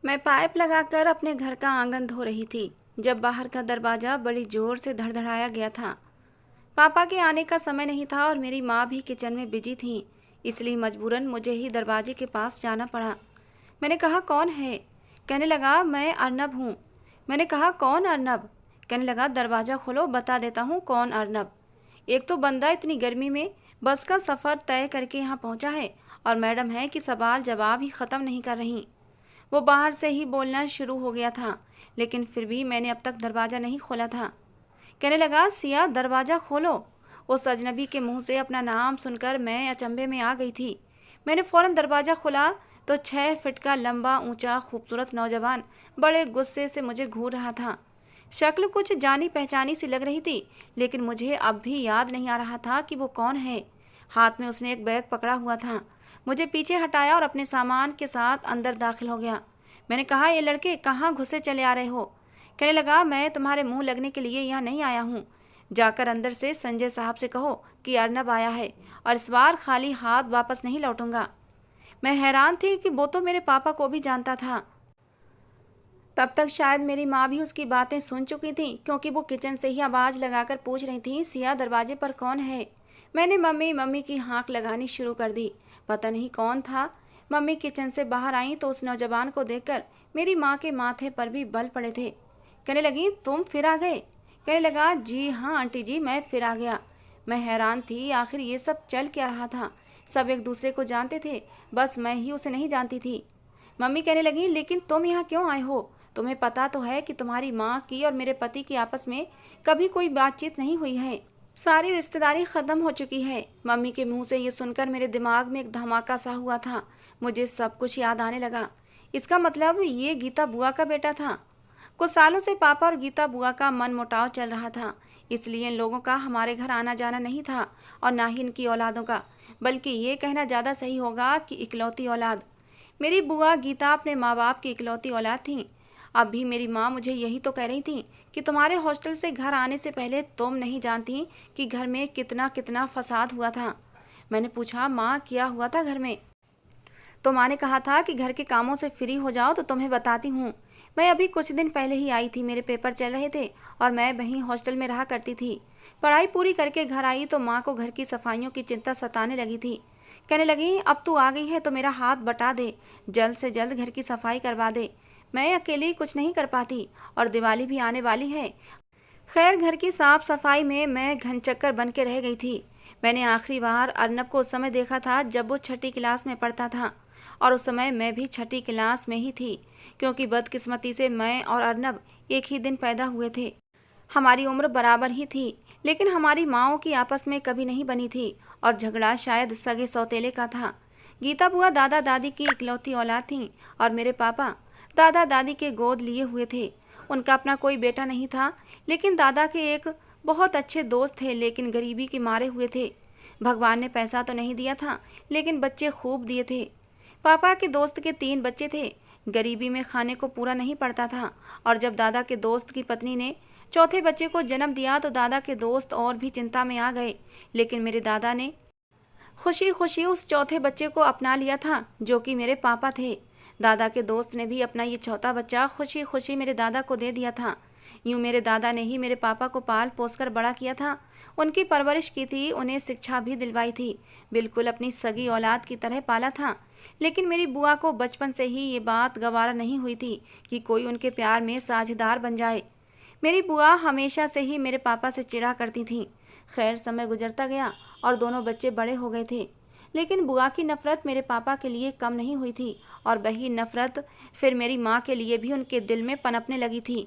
मैं पाइप लगाकर अपने घर का आंगन धो रही थी जब बाहर का दरवाजा बड़ी जोर से धड़धड़ाया गया था। पापा के आने का समय नहीं था और मेरी माँ भी किचन में बिजी थी, इसलिए मजबूरन मुझे ही दरवाजे के पास जाना पड़ा। मैंने कहा कौन है? कहने लगा मैं अर्नब हूँ। मैंने कहा कौन अर्नब? कहने लगा दरवाज़ा खोलो, बता देता हूँ कौन अर्नब। एक तो बंदा इतनी गर्मी में बस का सफ़र तय करके यहाँ पहुँचा है और मैडम है कि सवाल जवाब ही ख़त्म नहीं कर रही। वो बाहर से ही बोलना शुरू हो गया था, लेकिन फिर भी मैंने अब तक दरवाज़ा नहीं खोला था। कहने लगा सिया दरवाज़ा खोलो। उस अजनबी के मुंह से अपना नाम सुनकर मैं अचंभे में आ गई थी। मैंने फ़ौरन दरवाज़ा खोला तो 6 फीट का लंबा ऊंचा खूबसूरत नौजवान बड़े गुस्से से मुझे घूर रहा था। शक्ल कुछ जानी पहचानी सी लग रही थी, लेकिन मुझे अब भी याद नहीं आ रहा था कि वो कौन है। हाथ में उसने एक बैग पकड़ा हुआ था। मुझे पीछे हटाया और अपने सामान के साथ अंदर दाखिल हो गया। मैंने कहा ये लड़के कहाँ घुसे चले आ रहे हो? कहने लगा मैं तुम्हारे मुंह लगने के लिए यहाँ नहीं आया हूँ। जाकर अंदर से संजय साहब से कहो कि अर्नब आया है और इस बार खाली हाथ वापस नहीं लौटूंगा। मैं हैरान थी कि वो तो मेरे पापा को भी जानता था। तब तक शायद मेरी माँ भी उसकी बातें सुन चुकी थी, क्योंकि वो किचन से ही आवाज़ लगाकर पूछ रही थी सिया दरवाजे पर कौन है। मैंने मम्मी मम्मी की हाँक लगानी शुरू कर दी। पता नहीं कौन था। मम्मी किचन से बाहर आई तो उस नौजवान को देखकर मेरी माँ के माथे पर भी बल पड़े थे। कहने लगी तुम फिर आ गए? कहने लगा जी हाँ आंटी जी, मैं फिर आ गया। मैं हैरान थी आखिर ये सब चल क्या रहा था। सब एक दूसरे को जानते थे, बस मैं ही उसे नहीं जानती थी। मम्मी कहने लगी लेकिन तुम यहाँ क्यों आए हो? तुम्हें पता तो है कि तुम्हारी माँ की और मेरे पति की आपस में कभी कोई बातचीत नहीं हुई है। सारी रिश्तेदारी ख़त्म हो चुकी है। मम्मी के मुंह से ये सुनकर मेरे दिमाग में एक धमाका सा हुआ था। मुझे सब कुछ याद आने लगा। इसका मतलब ये गीता बुआ का बेटा था। कुछ सालों से पापा और गीता बुआ का मनमुटाव चल रहा था, इसलिए इन लोगों का हमारे घर आना जाना नहीं था और ना ही इनकी औलादों का, बल्कि ये कहना ज़्यादा सही होगा कि इकलौती औलाद। मेरी बुआ गीता अपने माँ बाप की इकलौती औलाद थी। अब भी मेरी माँ मुझे यही तो कह रही थी कि तुम्हारे हॉस्टल से घर आने से पहले तुम नहीं जानती कि घर में कितना कितना फसाद हुआ था। मैंने पूछा माँ क्या हुआ था घर में? तो माँ ने कहा था कि घर के कामों से फ्री हो जाओ तो तुम्हें बताती हूँ। मैं अभी कुछ दिन पहले ही आई थी, मेरे पेपर चल रहे थे और मैं वहीं हॉस्टल में रहा करती थी। पढ़ाई पूरी करके घर आई तो माँ को घर की सफाइयों की चिंता सताने लगी थी। कहने लगी अब तू आ गई है तो मेरा हाथ बटा दे, जल्द से जल्द घर की सफाई करवा दे। मैं अकेली कुछ नहीं कर पाती और दिवाली भी आने वाली है। खैर घर की साफ सफाई में मैं घनचक्कर बन के रह गई थी। मैंने आखिरी बार अर्नब को उस समय देखा था जब वो 6ठी क्लास में पढ़ता था और उस समय मैं भी 6ठी क्लास में ही थी, क्योंकि बदकिस्मती से मैं और अर्नब एक ही दिन पैदा हुए थे। हमारी उम्र बराबर ही थी, लेकिन हमारी माँओं की आपस में कभी नहीं बनी थी और झगड़ा शायद सगे सौतेले का था। गीता बुआ दादा दादी की इकलौती औलाद थी और मेरे पापा दादा दादी के गोद लिए हुए थे। उनका अपना कोई बेटा नहीं था, लेकिन दादा के एक बहुत अच्छे दोस्त थे, लेकिन गरीबी के मारे हुए थे। भगवान ने पैसा तो नहीं दिया था, लेकिन बच्चे खूब दिए थे। पापा के दोस्त के 3 बच्चे थे। गरीबी में खाने को पूरा नहीं पड़ता था और जब दादा के दोस्त की पत्नी ने चौथे बच्चे को जन्म दिया तो दादा के दोस्त और भी चिंता में आ गए, लेकिन मेरे दादा ने खुशी खुशी उस चौथे बच्चे को अपना लिया था, जो कि मेरे पापा थे। दादा के दोस्त ने भी अपना ये चौथा बच्चा खुशी खुशी मेरे दादा को दे दिया था। यूँ मेरे दादा ने ही मेरे पापा को पाल पोस कर बड़ा किया था, उनकी परवरिश की थी, उन्हें शिक्षा भी दिलवाई थी, बिल्कुल अपनी सगी औलाद की तरह पाला था। लेकिन मेरी बुआ को बचपन से ही ये बात गवारा नहीं हुई थी कि कोई उनके प्यार में साझेदार बन जाए। मेरी बुआ हमेशा से ही मेरे पापा से चिढ़ा करती थी। खैर समय गुजरता गया और दोनों बच्चे बड़े हो गए थे, लेकिन बुआ की नफ़रत मेरे पापा के लिए कम नहीं हुई थी और वही नफ़रत फिर मेरी माँ के लिए भी उनके दिल में पनपने लगी थी।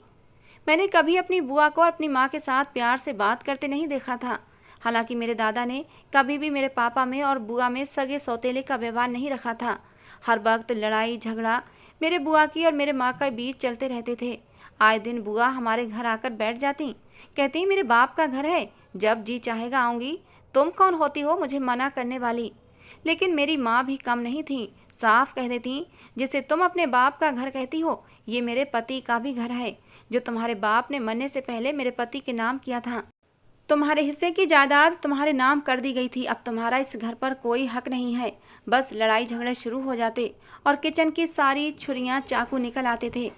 मैंने कभी अपनी बुआ को अपनी माँ के साथ प्यार से बात करते नहीं देखा था। हालांकि मेरे दादा ने कभी भी मेरे पापा में और बुआ में सगे सौतेले का व्यवहार नहीं रखा था। हर वक्त लड़ाई झगड़ा मेरे बुआ की और मेरे माँ के बीच चलते रहते थे। आए दिन बुआ हमारे घर आकर बैठ जाती, कहती मेरे बाप का घर है, जब जी चाहेगा आऊँगी, तुम कौन होती हो मुझे मना करने वाली। लेकिन मेरी माँ भी कम नहीं थी, साफ कह देती जिसे तुम अपने बाप का घर कहती हो, ये मेरे पति का भी घर है, जो तुम्हारे बाप ने मरने से पहले मेरे पति के नाम किया था। तुम्हारे हिस्से की जायदाद तुम्हारे नाम कर दी गई थी। अब तुम्हारा इस घर पर कोई हक नहीं है। बस लड़ाई झगड़े शुरू हो जाते और किचन की सारी छुरियां चाकू निकल आते थे।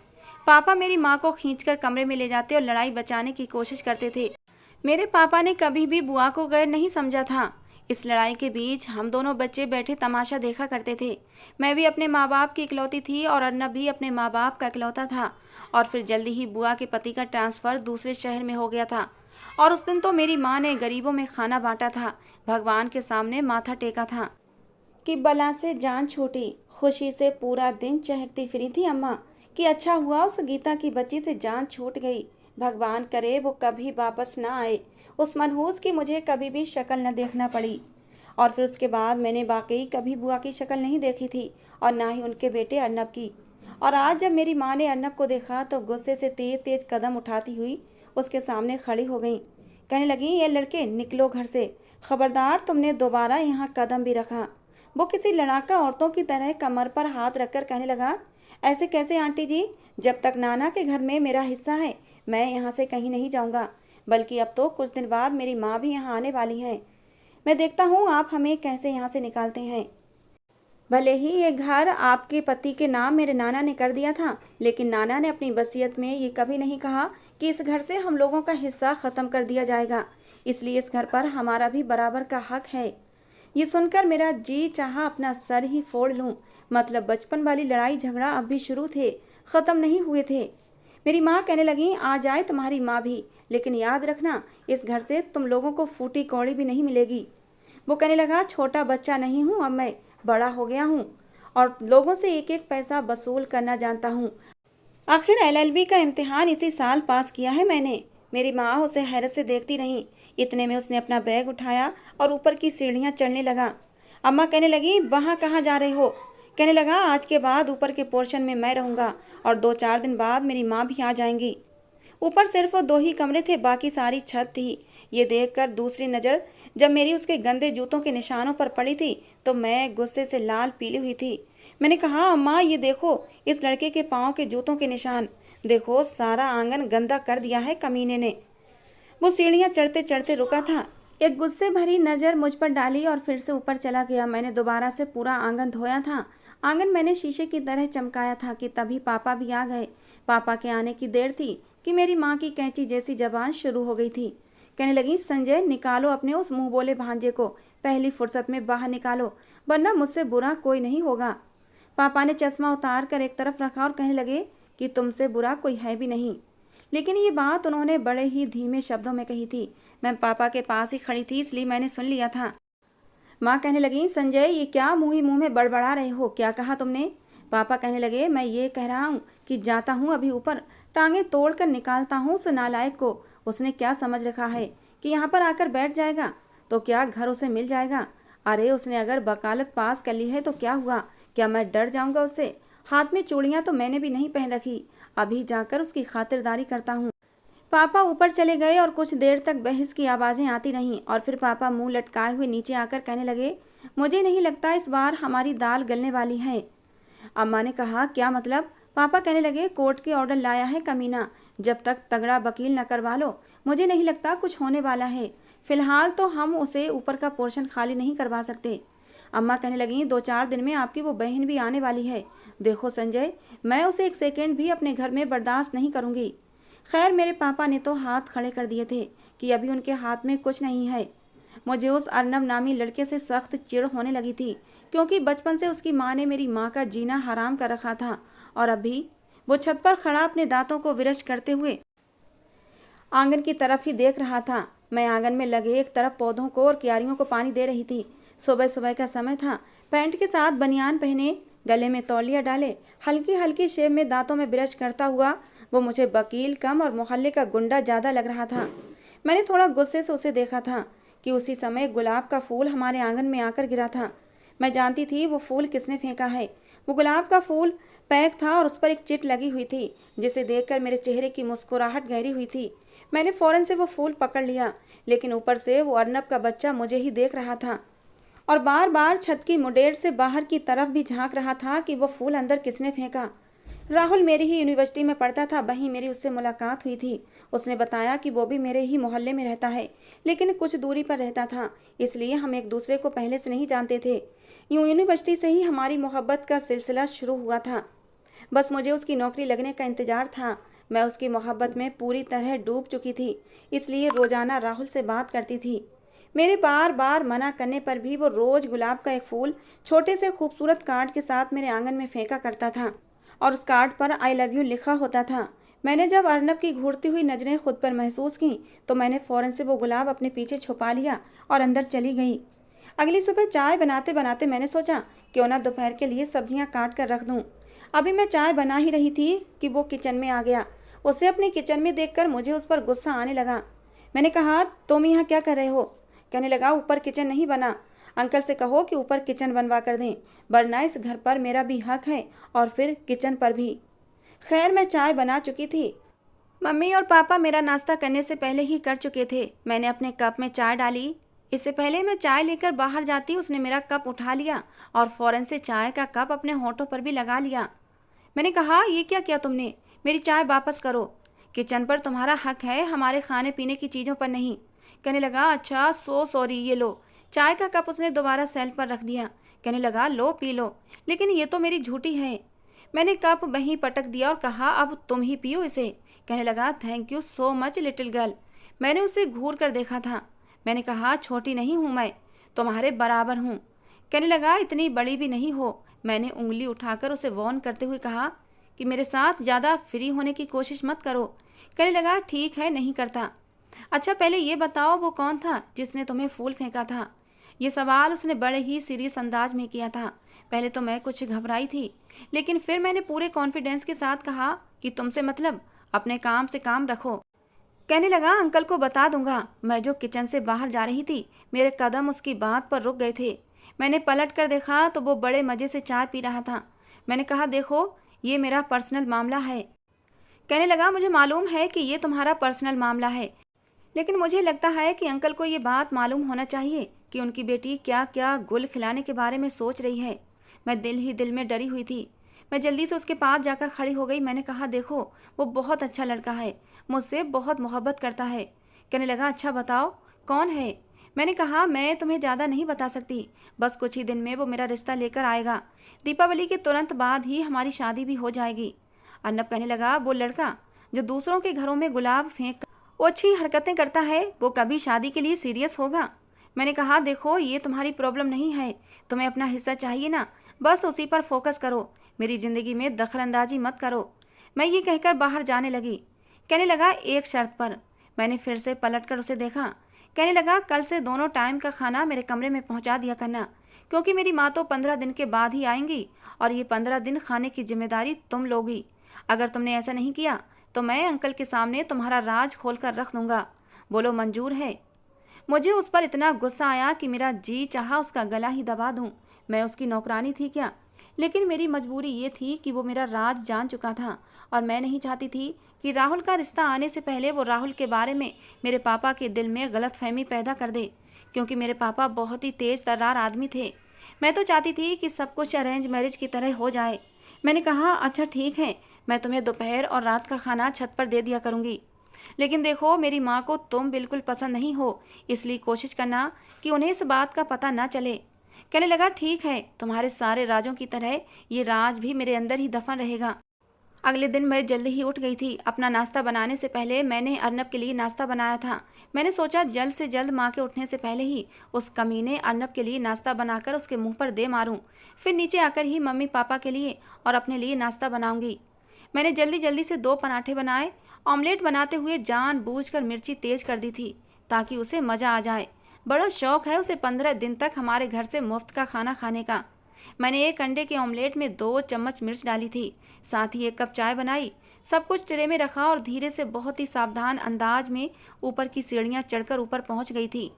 पापा मेरी माँ को खींचकर कमरे में ले जाते और लड़ाई बचाने की कोशिश करते थे। मेरे पापा ने कभी भी बुआ को गैर नहीं समझा था। इस लड़ाई के बीच हम दोनों बच्चे बैठे तमाशा देखा करते थे। मैं भी अपने माँ बाप की इकलौती थी और अर्नब भी अपने माँ बाप का इकलौता था। और फिर जल्दी ही बुआ के पति का ट्रांसफ़र दूसरे शहर में हो गया था। और उस दिन तो मेरी माँ ने गरीबों में खाना बांटा था, भगवान के सामने माथा टेका था कि बला से जान छूटी। खुशी से पूरा दिन चहकती फिरी थी अम्मा कि अच्छा हुआ उस गीता की बच्ची से जान छूट गई। भगवान करे वो कभी वापस ना आए, उस मनहूस की मुझे कभी भी शक्ल न देखना पड़ी। और फिर उसके बाद मैंने वाकई कभी बुआ की शक्ल नहीं देखी थी और ना ही उनके बेटे अर्नब की। और आज जब मेरी माँ ने अर्नब को देखा तो गुस्से से तेज तेज कदम उठाती हुई उसके सामने खड़ी हो गई। कहने लगी, ये लड़के निकलो घर से, खबरदार तुमने दोबारा यहाँ कदम भी रखा। वो किसी लड़ाका औरतों की तरह कमर पर हाथ रखकर कहने लगा, ऐसे कैसे आंटी जी, जब तक नाना के घर में मेरा हिस्सा है मैं यहाँ से कहीं नहीं जाऊँगा। बल्कि अब तो कुछ दिन बाद मेरी माँ भी यहाँ आने वाली है। मैं देखता हूँ आप हमें कैसे यहाँ से निकालते हैं। भले ही ये घर आपके पति के नाम मेरे नाना ने कर दिया था, लेकिन नाना ने अपनी वसीयत में ये कभी नहीं कहा कि इस घर से हम लोगों का हिस्सा ख़त्म कर दिया जाएगा। इसलिए इस घर पर हमारा भी बराबर का हक है। ये सुनकर मेरा जी चाहा अपना सर ही फोड़ लूं। मतलब बचपन वाली लड़ाई झगड़ा अब भी शुरू थे, ख़त्म नहीं हुए थे। मेरी माँ कहने लगी, आ जाए तुम्हारी माँ भी, लेकिन याद रखना इस घर से तुम लोगों को फूटी कौड़ी भी नहीं मिलेगी। वो कहने लगा, छोटा बच्चा नहीं हूँ अब मैं, बड़ा हो गया हूँ और लोगों से एक एक पैसा वसूल करना जानता हूँ। आखिर एलएलबी का इम्तिहान इसी साल पास किया है मैंने। मेरी माँ उसे हैरत से देखती रही। इतने में उसने अपना बैग उठाया और ऊपर की सीढ़ियाँ चढ़ने लगा। अम्मा कहने लगी, वहाँ कहाँ जा रहे हो? कहने लगा, आज के बाद ऊपर के पोर्शन में मैं रहूँगा और 2-4 दिन बाद मेरी माँ भी आ जाएंगी। ऊपर सिर्फ 2 ही कमरे थे, बाकी सारी छत थी। ये देखकर दूसरी नज़र जब मेरी उसके गंदे जूतों के निशानों पर पड़ी थी तो मैं गुस्से से लाल पीली हुई थी। मैंने कहा, अम्मा ये देखो इस लड़के के पाँव के जूतों के निशान, देखो सारा आंगन गंदा कर दिया है कमीने ने। वो सीढ़ियाँ चढ़ते चढ़ते रुका था, एक गुस्से भरी नज़र मुझ पर डाली और फिर से ऊपर चला गया। मैंने दोबारा से पूरा आंगन धोया था। आंगन मैंने शीशे की तरह चमकाया था कि तभी पापा भी आ गए। पापा के आने की देर थी कि मेरी माँ की कैंची जैसी जबान शुरू हो गई थी। कहने लगी, संजय निकालो अपने उस मुंह बोले भांजे को, पहली फुर्सत में बाहर निकालो, वरना मुझसे बुरा कोई नहीं होगा। पापा ने चश्मा उतार कर एक तरफ रखा और कहने लगे कि तुमसे बुरा कोई है भी नहीं। लेकिन ये बात उन्होंने बड़े ही धीमे शब्दों में कही थी। मैं पापा के पास ही खड़ी थी इसलिए मैंने सुन लिया था। माँ कहने लगी, संजय ये क्या मुँह ही मुँह में बड़बड़ा रहे हो, क्या कहा तुमने? पापा कहने लगे, मैं ये कह रहा हूँ कि जाता हूँ अभी ऊपर, टांगे तोड़ कर निकालता हूँ उस नालायक को। उसने क्या समझ रखा है कि यहाँ पर आकर बैठ जाएगा तो क्या घर उसे मिल जाएगा? अरे उसने अगर वकालत पास कर ली है तो क्या हुआ? क्या मैं डर जाऊँगा उससे? हाथ में चूड़ियाँ तो मैंने भी नहीं पहन रखी, अभी जाकर उसकी खातिरदारी करता हूँ। पापा ऊपर चले गए और कुछ देर तक बहस की आवाज़ें आती रहीं और फिर पापा मुंह लटकाए हुए नीचे आकर कहने लगे, मुझे नहीं लगता इस बार हमारी दाल गलने वाली है। अम्मा ने कहा, क्या मतलब? पापा कहने लगे, कोर्ट के ऑर्डर लाया है कमीना, जब तक तगड़ा वकील न करवा लो मुझे नहीं लगता कुछ होने वाला है। फिलहाल तो हम उसे ऊपर का पोर्शन खाली नहीं करवा सकते। अम्मा कहने लगी, 2-4 दिन में आपकी वो बहन भी आने वाली है। देखो संजय, मैं उसे एक सेकेंड भी अपने घर में बर्दाश्त नहीं करूँगी। खैर मेरे पापा ने तो हाथ खड़े कर दिए थे कि अभी उनके हाथ में कुछ नहीं है। मुझे उस अर्नब नामी लड़के से सख्त चिढ़ होने लगी थी, क्योंकि बचपन से उसकी माँ ने मेरी माँ का जीना हराम कर रखा था। और अभी वो छत पर खड़ा अपने दांतों को विरश करते हुए आंगन की तरफ ही देख रहा था। मैं आंगन में लगे एक तरफ पौधों को और क्यारियों को पानी दे रही थी। सुबह सुबह का समय था। पैंट के साथ बनियान पहने, गले में तौलिया डाले, हल्की हल्की शेव में दांतों में ब्रश करता हुआ वो मुझे वकील कम और मोहल्ले का गुंडा ज़्यादा लग रहा था। मैंने थोड़ा गुस्से से उसे देखा था कि उसी समय गुलाब का फूल हमारे आंगन में आकर गिरा था। मैं जानती थी वो फूल किसने फेंका है। वो गुलाब का फूल पैक था और उस पर एक चिट लगी हुई थी, जिसे देखकर मेरे चेहरे की मुस्कुराहट गहरी हुई थी। मैंने फ़ौरन से वो फूल पकड़ लिया, लेकिन ऊपर से वो अर्नब का बच्चा मुझे ही देख रहा था और बार बार छत की मुडेर से बाहर की तरफ भी झांक रहा था कि वो फूल अंदर किसने फेंका। राहुल मेरी ही यूनिवर्सिटी में पढ़ता था, वहीं मेरी उससे मुलाकात हुई थी। उसने बताया कि वो भी मेरे ही मोहल्ले में रहता है, लेकिन कुछ दूरी पर रहता था, इसलिए हम एक दूसरे को पहले से नहीं जानते थे। यूँ यूनिवर्सिटी से ही हमारी मोहब्बत का सिलसिला शुरू हुआ था। बस मुझे उसकी नौकरी लगने का इंतजार था। मैं उसकी मोहब्बत में पूरी तरह डूब चुकी थी, इसलिए रोजाना राहुल से बात करती थी। मेरे बार बार मना करने पर भी वो रोज गुलाब का एक फूल छोटे से खूबसूरत कार्ड के साथ मेरे आंगन में फेंका करता था, और उस कार्ड पर आई लव यू लिखा होता था। मैंने जब अर्नब की घूरती हुई नजरें खुद पर महसूस की तो मैंने फौरन से वो गुलाब अपने पीछे छुपा लिया और अंदर चली गई। अगली सुबह चाय बनाते बनाते मैंने सोचा क्यों ना दोपहर के लिए सब्जियां काट कर रख दूं। अभी मैं चाय बना ही रही थी कि वो किचन में आ गया। उसे अपने किचन में देखकर मुझे उस पर गुस्सा आने लगा। मैंने कहा, तुम यहाँ क्या कर रहे हो? कहने लगा, ऊपर किचन नहीं बना। अंकल से कहो कि ऊपर किचन बनवा कर दें, वरना इस घर पर मेरा भी हक है और फिर किचन पर भी। खैर, मैं चाय बना चुकी थी। मम्मी और पापा मेरा नाश्ता करने से पहले ही कर चुके थे। मैंने अपने कप में चाय डाली। इससे पहले मैं चाय लेकर बाहर जाती उसने मेरा कप उठा लिया और फौरन से चाय का कप अपने होठों पर भी लगा लिया। मैंने कहा, ये क्या किया तुमने? मेरी चाय वापस करो। किचन पर तुम्हारा हक है, हमारे खाने पीने की चीज़ों पर नहीं। कहने लगा, अच्छा सो सॉरी, ये लो। चाय का कप उसने दोबारा सेल्फ पर रख दिया। कहने लगा, लो पी लो। लेकिन ये तो मेरी झूठी है। मैंने कप वहीं पटक दिया और कहा, अब तुम ही पियो इसे। कहने लगा, thank you so much little girl. मैंने उसे घूर कर देखा था। मैंने कहा, छोटी नहीं हूँ मैं, तुम्हारे बराबर हूँ। कहने लगा, इतनी बड़ी भी नहीं हो। मैंने उंगली उठाकर उसे वार्न करते हुए कहा कि मेरे साथ ज़्यादा फ्री होने की कोशिश मत करो। कहने लगा, ठीक है, नहीं करता। अच्छा पहले ये बताओ, वो कौन था जिसने तुम्हें फूल फेंका था? ये सवाल उसने बड़े ही सीरियस अंदाज में किया था। पहले तो मैं कुछ घबराई थी, लेकिन फिर मैंने पूरे कॉन्फिडेंस के साथ कहा कि तुमसे मतलब, अपने काम से काम रखो। कहने लगा, अंकल को बता दूंगा। मैं जो किचन से बाहर जा रही थी, मेरे कदम उसकी बात पर रुक गए थे। मैंने पलट कर देखा तो वो बड़े मज़े से चाय पी रहा था। मैंने कहा, देखो ये मेरा पर्सनल मामला है। कहने लगा, मुझे मालूम है कि ये तुम्हारा पर्सनल मामला है, लेकिन मुझे लगता है कि अंकल को ये बात मालूम होना चाहिए कि उनकी बेटी क्या क्या गुल खिलाने के बारे में सोच रही है। मैं दिल ही दिल में डरी हुई थी। मैं जल्दी से उसके पास जाकर खड़ी हो गई। मैंने कहा, देखो वो बहुत अच्छा लड़का है, मुझसे बहुत मोहब्बत करता है। कहने लगा, अच्छा बताओ कौन है? मैंने कहा, मैं तुम्हें ज़्यादा नहीं बता सकती, बस कुछ ही दिन में वो मेरा रिश्ता लेकर आएगा। दीपावली के तुरंत बाद ही हमारी शादी भी हो जाएगी। अर्नब कहने लगा, वो लड़का जो दूसरों के घरों में गुलाब फेंक वो अच्छी हरकतें करता है, वो कभी शादी के लिए सीरियस होगा? मैंने कहा, देखो ये तुम्हारी प्रॉब्लम नहीं है, तुम्हें अपना हिस्सा चाहिए ना, बस उसी पर फोकस करो, मेरी ज़िंदगी में दखलंदाजी मत करो। मैं ये कहकर बाहर जाने लगी। कहने लगा, एक शर्त पर। मैंने फिर से पलट कर उसे देखा। कहने लगा, कल से दोनों टाइम का खाना मेरे कमरे में पहुंचा दिया करना, क्योंकि मेरी माँ तो 15 दिन के बाद ही आएंगी और ये 15 दिन खाने की जिम्मेदारी तुम लोगी। अगर तुमने ऐसा नहीं किया तो मैं अंकल के सामने तुम्हारा राज खोल कर रख दूंगा। बोलो मंजूर है? मुझे उस पर इतना गुस्सा आया कि मेरा जी चाहा उसका गला ही दबा दूं। मैं उसकी नौकरानी थी क्या? लेकिन मेरी मजबूरी ये थी कि वो मेरा राज जान चुका था और मैं नहीं चाहती थी कि राहुल का रिश्ता आने से पहले वो राहुल के बारे में मेरे पापा के दिल में गलतफहमी पैदा कर दे, क्योंकि मेरे पापा बहुत ही तेज तर्रार आदमी थे। मैं तो चाहती थी कि सब कुछ अरेंज मैरिज की तरह हो जाए। मैंने कहा, अच्छा ठीक है, मैं तुम्हें दोपहर और रात का खाना छत पर दे दिया करूँगी, लेकिन देखो मेरी माँ को तुम बिल्कुल पसंद नहीं हो, इसलिए कोशिश करना कि उन्हें इस बात का पता ना चले। कहने लगा, ठीक है, तुम्हारे सारे राजों की तरह ये राज भी मेरे अंदर ही दफन रहेगा। अगले दिन मैं जल्दी ही उठ गई थी। अपना नाश्ता बनाने से पहले मैंने अर्नब के लिए नाश्ता बनाया था। मैंने सोचा जल्द से जल्द माँ के उठने से पहले ही उस कमीने अर्नब के लिए नाश्ता बनाकर उसके मुंह पर दे मारूं, फिर नीचे आकर ही मम्मी पापा के लिए और अपने लिए नाश्ता बनाऊंगी। मैंने जल्दी जल्दी से 2 पराठे बनाए। ऑमलेट बनाते हुए जानबूझकर मिर्ची तेज कर दी थी ताकि उसे मज़ा आ जाए। बड़ा शौक है उसे 15 दिन तक हमारे घर से मुफ्त का खाना खाने का। मैंने एक अंडे के ऑमलेट में 2 चम्मच मिर्च डाली थी, साथ ही 1 कप चाय बनाई। सब कुछ ट्रे में रखा और धीरे से बहुत ही सावधान अंदाज में ऊपर की सीढ़ियाँ चढ़कर ऊपर पहुँच गई थी।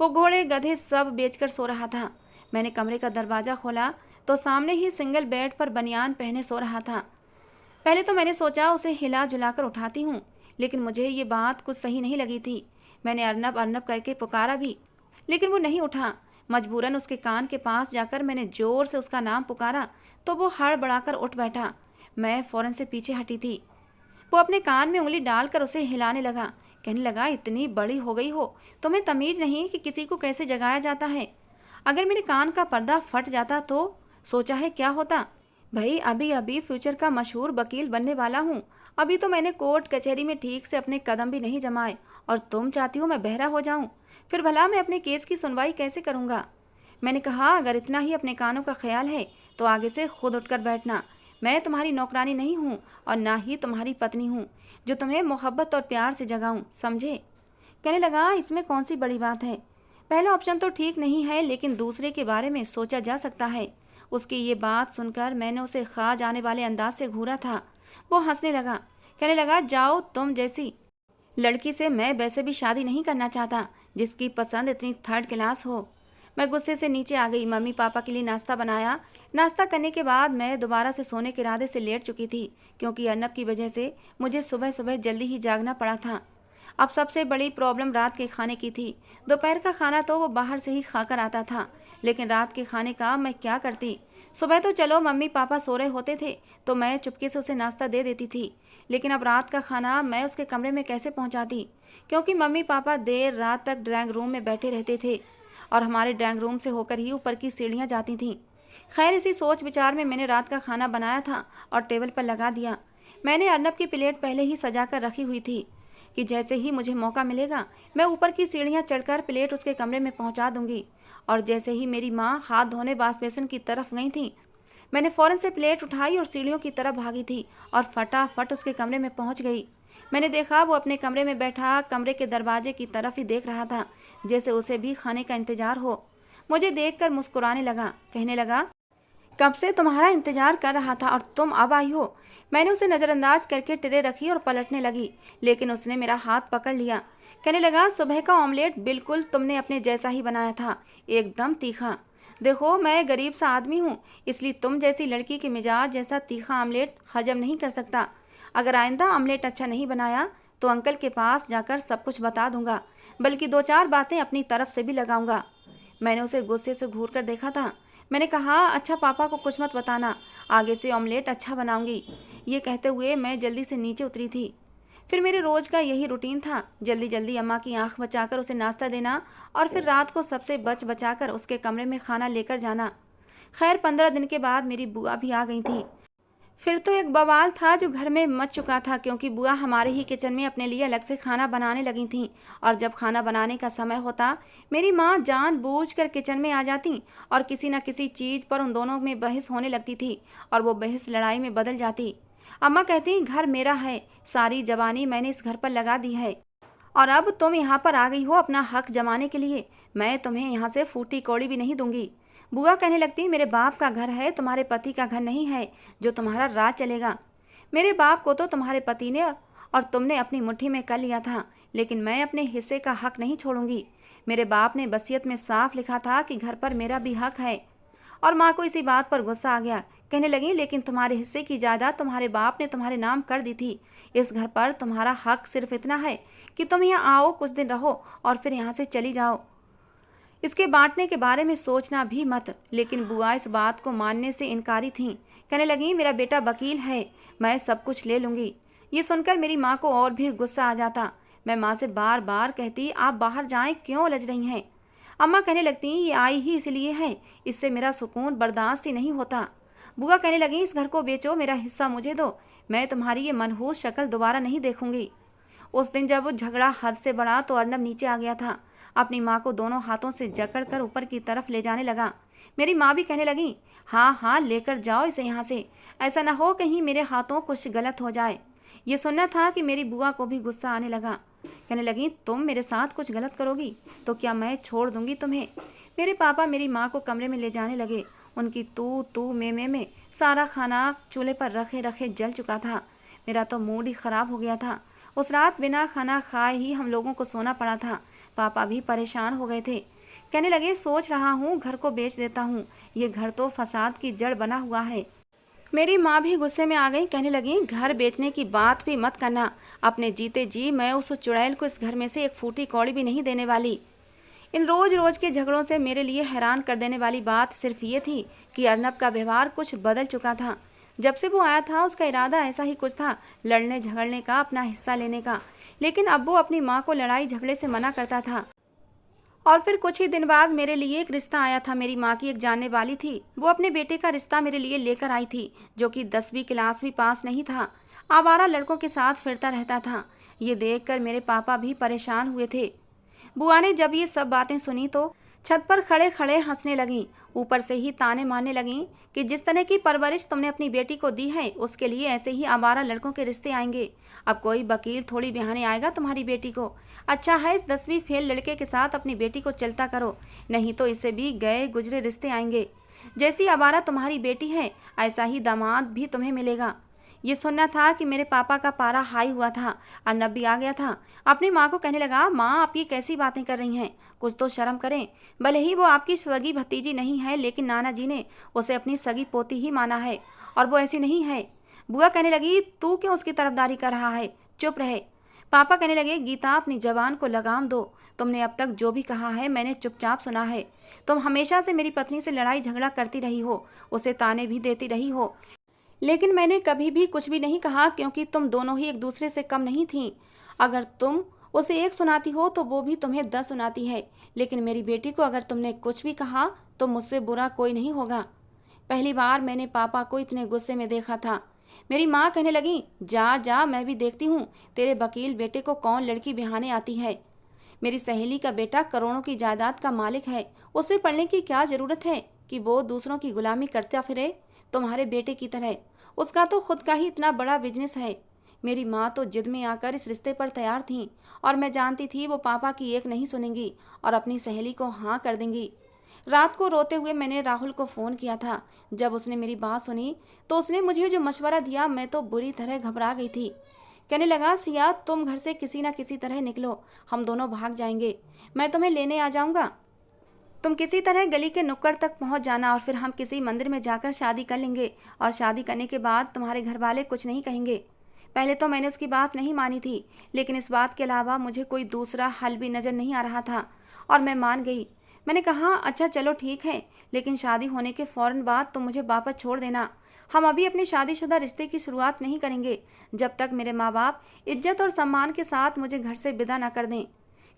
वो घोड़े गधे सब बेचकर सो रहा था। मैंने कमरे का दरवाज़ा खोला तो सामने ही सिंगल बेड पर बनियान पहने सो रहा था। पहले तो मैंने सोचा उसे हिला जुलाकर उठाती हूँ, लेकिन मुझे ये बात कुछ सही नहीं लगी थी। मैंने अर्नब अर्नब करके पुकारा भी, लेकिन वो नहीं उठा। मजबूरन उसके कान के पास जाकर मैंने जोर से उसका नाम पुकारा तो वो हड़बड़ाकर उठ बैठा। मैं फौरन से पीछे हटी थी। वो अपने कान में उंगली डालकर उसे हिलाने लगा। कहने लगा, इतनी बड़ी हो गई हो, तुम्हें तमीज नहीं कि किसी को कैसे जगाया जाता है। अगर मेरे कान का पर्दा फट जाता तो सोचा है क्या होता। भाई अभी अभी फ्यूचर का मशहूर वकील बनने वाला हूँ। अभी तो मैंने कोर्ट कचहरी में ठीक से अपने कदम भी नहीं जमाए और तुम चाहती हो मैं बहरा हो जाऊं। फिर भला मैं अपने केस की सुनवाई कैसे करूंगा। मैंने कहा, अगर इतना ही अपने कानों का ख्याल है तो आगे से खुद उठकर बैठना। मैं तुम्हारी नौकरानी नहीं हूँ और ना ही तुम्हारी पत्नी हूँ जो तुम्हें मोहब्बत और प्यार से जगाऊं, समझे। कहने लगा, इसमें कौन सी बड़ी बात है। पहला ऑप्शन तो ठीक नहीं है, लेकिन दूसरे के बारे में सोचा जा सकता है। उसकी ये बात सुनकर मैंने उसे खा जाने वाले अंदाज से घूरा था। वो हंसने लगा। कहने लगा, जाओ, तुम जैसी लड़की से मैं वैसे भी शादी नहीं करना चाहता जिसकी पसंद इतनी थर्ड क्लास हो। मैं गुस्से से नीचे आ गई। मम्मी पापा के लिए नाश्ता बनाया। नाश्ता करने के बाद मैं दोबारा से सोने के इरादे से लेट चुकी थी, क्योंकि अर्नब की वजह से मुझे सुबह सुबह जल्दी ही जागना पड़ा था। अब सबसे बड़ी प्रॉब्लम रात के खाने की थी। दोपहर का खाना तो वो बाहर से ही खाकर आता था, लेकिन रात के खाने का मैं क्या करती। सुबह तो चलो मम्मी पापा सो रहे होते थे तो मैं चुपके से उसे नाश्ता दे देती थी, लेकिन अब रात का खाना मैं उसके कमरे में कैसे पहुंचाती, क्योंकि मम्मी पापा देर रात तक ड्राइंग रूम में बैठे रहते थे और हमारे ड्राइंग रूम से होकर ही ऊपर की सीढ़ियाँ जाती थीं। खैर, इसी सोच विचार में मैंने रात का खाना बनाया था और टेबल पर लगा दिया। मैंने अर्नब की प्लेट पहले ही सजा कर रखी हुई थी कि जैसे ही मुझे मौका मिलेगा मैं ऊपर की सीढ़ियाँ चढ़कर प्लेट उसके कमरे में पहुंचा दूंगी। और जैसे ही मेरी माँ हाथ धोने वॉश बेसिन की तरफ गई थी, मैंने फौरन से प्लेट उठाई और सीढ़ियों की तरफ भागी थी और फटाफट उसके कमरे में पहुंच गई। मैंने देखा वो अपने कमरे में बैठा कमरे के दरवाजे की तरफ ही देख रहा था, जैसे उसे भी खाने का इंतजार हो। मुझे देखकर मुस्कुराने लगा। कहने लगा, कब से तुम्हारा इंतजार कर रहा था और तुम अब आई हो। मैंने उसे नज़रअंदाज करके ट्रे रखी और पलटने लगी, लेकिन उसने मेरा हाथ पकड़ लिया। कहने लगा, सुबह का ऑमलेट बिल्कुल तुमने अपने जैसा ही बनाया था, एकदम तीखा। देखो, मैं गरीब सा आदमी हूँ, इसलिए तुम जैसी लड़की के मिजाज जैसा तीखा ऑमलेट हजम नहीं कर सकता। अगर आइंदा ऑमलेट अच्छा नहीं बनाया तो अंकल के पास जाकर सब कुछ बता दूंगा, बल्कि 2-4 बातें अपनी तरफ से भी लगाऊंगा। मैंने उसे गुस्से से घूर कर देखा था। मैंने कहा, अच्छा पापा को कुछ मत बताना, आगे से ऑमलेट अच्छा बनाऊंगी। ये कहते हुए मैं जल्दी से नीचे उतरी थी। फिर मेरे रोज का यही रूटीन था, जल्दी जल्दी अम्मा की आंख बचाकर उसे नाश्ता देना और फिर रात को सबसे बच बचाकर उसके कमरे में खाना लेकर जाना। खैर, 15 दिन के बाद मेरी बुआ भी आ गई थी। फिर तो एक बवाल था जो घर में मच चुका था, क्योंकि बुआ हमारे ही किचन में अपने लिए अलग से खाना बनाने लगी थीं। और जब खाना बनाने का समय होता, मेरी माँ जानबूझकर किचन में आ जाती और किसी न किसी चीज़ पर उन दोनों में बहस होने लगती थी और वो बहस लड़ाई में बदल जाती। अम्मा कहती, घर मेरा है, सारी जवानी मैंने इस घर पर लगा दी है और अब तुम यहाँ पर आ गई हो अपना हक जमाने के लिए। मैं तुम्हें यहाँ से फूटी कौड़ी भी नहीं दूंगी। बुआ कहने लगती, मेरे बाप का घर है, तुम्हारे पति का घर नहीं है जो तुम्हारा राज चलेगा। मेरे बाप को तो तुम्हारे पति ने और तुमने अपनी मुट्ठी में कर लिया था, लेकिन मैं अपने हिस्से का हक नहीं छोड़ूंगी। मेरे बाप ने वसीयत में साफ लिखा था कि घर पर मेरा भी हक है। और माँ को इसी बात पर गुस्सा आ गया। कहने लगी, लेकिन तुम्हारे हिस्से की जायदाद तुम्हारे बाप ने तुम्हारे नाम कर दी थी। इस घर पर तुम्हारा हक सिर्फ इतना है कि तुम यहाँ आओ, कुछ दिन रहो और फिर यहाँ से चली जाओ। इसके बांटने के बारे में सोचना भी मत। लेकिन बुआ इस बात को मानने से इनकारी थीं। कहने लगी, मेरा बेटा वकील है, मैं सब कुछ ले लूँगी। ये सुनकर मेरी माँ को और भी गुस्सा आ जाता। मैं माँ से बार बार कहती, आप बाहर जाएं, क्यों उलझ रही हैं। अम्मा कहने लगती, ये आई ही इसलिए है, इससे मेरा सुकून बर्दाश्त ही नहीं होता। बुआ कहने लगी, इस घर को बेचो, मेरा हिस्सा मुझे दो, मैं तुम्हारी ये मनहूस शक्ल दोबारा नहीं देखूंगी। उस दिन जब झगड़ा हद से बढ़ा तो अर्नब नीचे आ गया था। अपनी माँ को दोनों हाथों से जकड़कर ऊपर की तरफ ले जाने लगा। मेरी माँ भी कहने लगी, हाँ हाँ, लेकर जाओ इसे यहाँ से, ऐसा ना हो कहीं मेरे हाथों कुछ गलत हो जाए। ये सुनना था कि मेरी बुआ को भी गुस्सा आने लगा। कहने लगी, तुम मेरे साथ कुछ गलत करोगी तो क्या मैं छोड़ दूंगी तुम्हें। मेरे पापा मेरी माँ को कमरे में ले जाने लगे। उनकी तू तू में सारा खाना चूल्हे पर रखे रखे जल चुका था। मेरा तो मूड ही ख़राब हो गया था। उस रात बिना खाना खाए ही हम लोगों को सोना पड़ा था। पापा भी परेशान हो गए थे। कहने लगे, सोच रहा हूँ घर को बेच देता हूँ, ये घर तो फसाद की जड़ बना हुआ है। मेरी माँ भी गुस्से में आ गई। कहने लगी, घर बेचने की बात भी मत करना, अपने जीते जी मैं उस चुड़ैल को इस घर में से एक फूटी कौड़ी भी नहीं देने वाली। इन रोज रोज के झगड़ों से मेरे लिए हैरान कर देने वाली बात सिर्फ ये थी कि अर्नब का व्यवहार कुछ बदल चुका था। जब से वो आया था उसका इरादा ऐसा ही कुछ था, लड़ने झगड़ने का, अपना हिस्सा लेने का। लेकिन अब वो अपनी माँ को लड़ाई झगड़े से मना करता था। और फिर कुछ ही दिन बाद मेरे लिए एक रिश्ता आया था। मेरी माँ की एक जानने वाली थी, वो अपने बेटे का रिश्ता मेरे लिए लेकर आई थी, जो कि 10वीं क्लास भी पास नहीं था, आवारा लड़कों के साथ फिरता रहता था। ये देखकर मेरे पापा भी परेशान हुए थे। बुआ ने जब ये सब बातें सुनी तो छत पर खड़े खड़े हंसने लगी, ऊपर से ही ताने मारने लगी कि जिस तरह की परवरिश तुमने अपनी बेटी को दी है उसके लिए ऐसे ही आवारा लड़कों के रिश्ते आएंगे। अब कोई वकील थोड़ी बिहाने आएगा तुम्हारी बेटी को। अच्छा है इस 10वीं फेल लड़के के साथ अपनी बेटी को चलता करो, नहीं तो इसे भी गए गुजरे रिश्ते आएंगे। जैसी आवारा तुम्हारी बेटी है ऐसा ही दामाद भी तुम्हें मिलेगा। ये सुनना था कि मेरे पापा का पारा हाई हुआ था, अर्नब भी आ गया था। अपनी माँ को कहने लगा, माँ आप ये कैसी बातें कर रही हैं, कुछ तो शर्म करें। भले ही वो आपकी सगी भतीजी नहीं है, लेकिन नाना जी ने उसे अपनी सगी पोती ही माना है, और वो ऐसी नहीं है। बुआ कहने लगी, तू क्यों उसकी तरफदारी कर रहा है, चुप रहे। पापा कहने लगे, गीता अपनी जबान को लगाम दो, तुमने अब तक जो भी कहा है मैंने चुपचाप सुना है। तुम हमेशा से मेरी पत्नी से लड़ाई झगड़ा करती रही हो, उसे ताने भी देती रही हो, लेकिन मैंने कभी भी कुछ भी नहीं कहा, क्योंकि तुम दोनों ही एक दूसरे से कम नहीं थीं। अगर तुम उसे एक सुनाती हो तो वो भी तुम्हें 10 सुनाती है, लेकिन मेरी बेटी को अगर तुमने कुछ भी कहा तो मुझसे बुरा कोई नहीं होगा। पहली बार मैंने पापा को इतने गुस्से में देखा था। मेरी माँ कहने लगी, जा जा मैं भी देखती हूँ तेरे वकील बेटे को कौन लड़की बिहाने आती है। मेरी सहेली का बेटा करोड़ों की जायदाद का मालिक है, उसे पढ़ने की क्या जरूरत है कि वो दूसरों की गुलामी करता फिरे तुम्हारे बेटे की तरह। उसका तो खुद का ही इतना बड़ा बिजनेस है। मेरी माँ तो जिद में आकर इस रिश्ते पर तैयार थी, और मैं जानती थी वो पापा की एक नहीं सुनेंगी और अपनी सहेली को हाँ कर देंगी। रात को रोते हुए मैंने राहुल को फ़ोन किया था। जब उसने मेरी बात सुनी तो उसने मुझे जो मशवरा दिया, मैं तो बुरी तरह घबरा गई थी। कहने लगा, सिया तुम घर से किसी ना किसी तरह निकलो, हम दोनों भाग जाएंगे, मैं तुम्हें लेने आ जाऊंगा। तुम किसी तरह गली के नुक्कड़ तक पहुंच जाना और फिर हम किसी मंदिर में जाकर शादी कर लेंगे, और शादी करने के बाद तुम्हारे घर वाले कुछ नहीं कहेंगे। पहले तो मैंने उसकी बात नहीं मानी थी, लेकिन इस बात के अलावा मुझे कोई दूसरा हल भी नज़र नहीं आ रहा था, और मैं मान गई। मैंने कहा, अच्छा चलो ठीक है, लेकिन शादी होने के फ़ौरन बाद तुम मुझे वापस छोड़ देना। हम अभी अपने शादीशुदा रिश्ते की शुरुआत नहीं करेंगे जब तक मेरे माँ बाप इज्जत और सम्मान के साथ मुझे घर से विदा ना कर दें।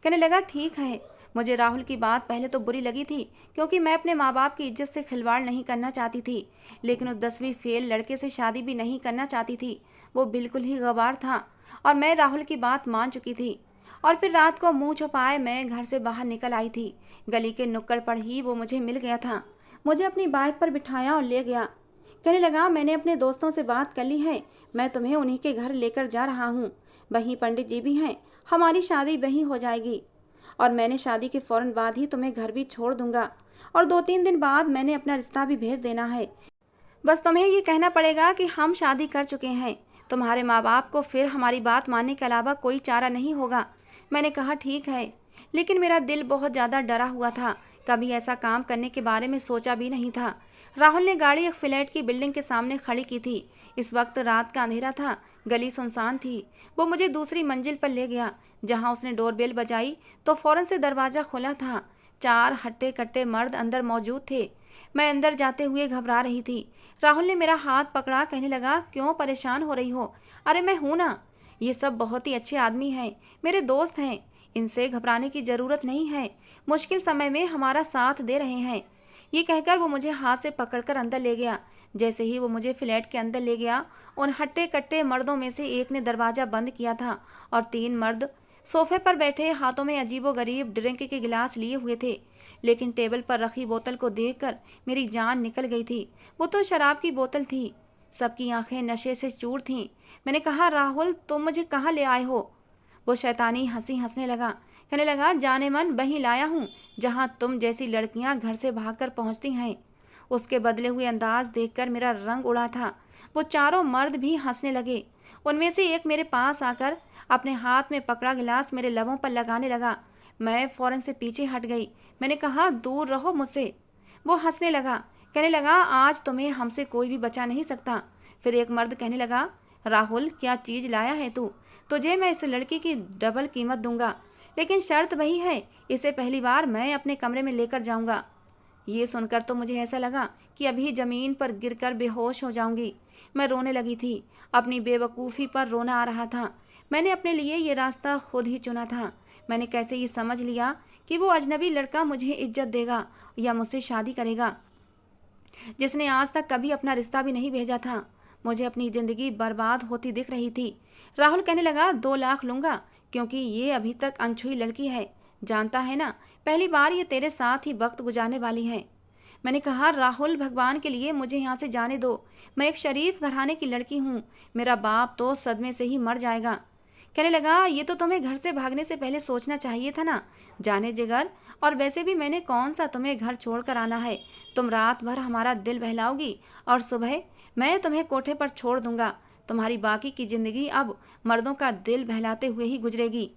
कहने लगा, ठीक है। मुझे राहुल की बात पहले तो बुरी लगी थी, क्योंकि मैं अपने माँ बाप की इज्जत से खिलवाड़ नहीं करना चाहती थी, लेकिन उस 10वीं फेल लड़के से शादी भी नहीं करना चाहती थी। वो बिल्कुल ही गवार था, और मैं राहुल की बात मान चुकी थी। और फिर रात को मुंह छुपाए मैं घर से बाहर निकल आई थी। गली के नुक्कड़ पर ही वो मुझे मिल गया था, मुझे अपनी बाइक पर बिठाया और ले गया। कहने लगा, मैंने अपने दोस्तों से बात कर ली है, मैं तुम्हें उन्हीं के घर लेकर जा रहा हूँ। वहीं पंडित जी भी हैं, हमारी शादी वहीं हो जाएगी, और मैंने शादी के फ़ौरन बाद ही तुम्हें घर भी छोड़ दूंगा, और 2-3 दिन बाद मैंने अपना रिश्ता भी भेज देना है। बस तुम्हें ये कहना पड़ेगा कि हम शादी कर चुके हैं। तुम्हारे माँ बाप को फिर हमारी बात मानने के अलावा कोई चारा नहीं होगा। मैंने कहा, ठीक है, लेकिन मेरा दिल बहुत ज़्यादा डरा हुआ था, कभी ऐसा काम करने के बारे में सोचा भी नहीं था। राहुल ने गाड़ी एक फ्लैट की बिल्डिंग के सामने खड़ी की थी। इस वक्त रात का अंधेरा था, गली सुनसान थी। वो मुझे दूसरी मंजिल पर ले गया। जहां उसने डोरबेल बजाई तो फौरन से दरवाज़ा खुला था। 4 हट्टे कट्टे मर्द अंदर मौजूद थे। मैं अंदर जाते हुए घबरा रही थी। राहुल ने मेरा हाथ पकड़ा, कहने लगा, क्यों परेशान हो रही हो? अरे मैं हूँ ना, ये सब बहुत ही अच्छे आदमी हैं, मेरे दोस्त हैं, इनसे घबराने की ज़रूरत नहीं है, मुश्किल समय में हमारा साथ दे रहे हैं। ये कहकर वो मुझे हाथ से पकड़कर अंदर ले गया। जैसे ही वो मुझे फ्लैट के अंदर ले गया, उन हट्टे कट्टे मर्दों में से एक ने दरवाज़ा बंद किया था, और 3 मर्द सोफे पर बैठे हाथों में अजीबोगरीब ड्रिंक के गिलास लिए हुए थे। लेकिन टेबल पर रखी बोतल को देखकर मेरी जान निकल गई थी। वो तो शराब की बोतल थी। सबकी आंखें नशे से चूर थीं। मैंने कहा, राहुल तुम मुझे कहाँ ले आए हो? वो शैतानी हंसी हंसने लगा। कहने लगा, जाने मन वहीं लाया हूँ जहाँ तुम जैसी लड़कियाँ घर से भागकर पहुँचती हैं। उसके बदले हुए अंदाज देखकर मेरा रंग उड़ा था। वो चारों मर्द भी हंसने लगे। उनमें से एक मेरे पास आकर अपने हाथ में पकड़ा गिलास मेरे लबों पर लगाने लगा। मैं फौरन से पीछे हट गई। मैंने कहा, दूर रहो मुझसे। वो हंसने लगा। कहने लगा, आज तुम्हें हमसे कोई भी बचा नहीं सकता। फिर एक मर्द कहने लगा, राहुल क्या चीज़ लाया है तू? तुझे मैं इस लड़की की डबल कीमत दूंगा, लेकिन शर्त वही है, इसे पहली बार मैं अपने कमरे में लेकर जाऊंगा। ये सुनकर तो मुझे ऐसा लगा कि अभी ज़मीन पर गिरकर बेहोश हो जाऊंगी। मैं रोने लगी थी। अपनी बेवकूफ़ी पर रोना आ रहा था। मैंने अपने लिए ये रास्ता खुद ही चुना था। मैंने कैसे ये समझ लिया कि वो अजनबी लड़का मुझे इज्जत देगा या मुझसे शादी करेगा, जिसने आज तक कभी अपना रिश्ता भी नहीं भेजा था। मुझे अपनी ज़िंदगी बर्बाद होती दिख रही थी। राहुल कहने लगा, 2 लाख लूँगा, क्योंकि ये अभी तक अनछुई लड़की है। जानता है ना, पहली बार ये तेरे साथ ही वक्त गुजारने वाली है। मैंने कहा, राहुल भगवान के लिए मुझे यहाँ से जाने दो। मैं एक शरीफ घराने की लड़की हूँ। मेरा बाप तो सदमे से ही मर जाएगा। कहने लगा, ये तो तुम्हें घर से भागने से पहले सोचना चाहिए था ना। जाने जिगर, और वैसे भी मैंने कौन सा तुम्हें घर छोड़कर आना है। तुम रात भर हमारा दिल बहलाओगी और सुबह मैं तुम्हें कोठे पर छोड़ दूंगा। तुम्हारी बाकी की जिंदगी अब मर्दों का दिल बहलाते हुए ही गुजरेगी।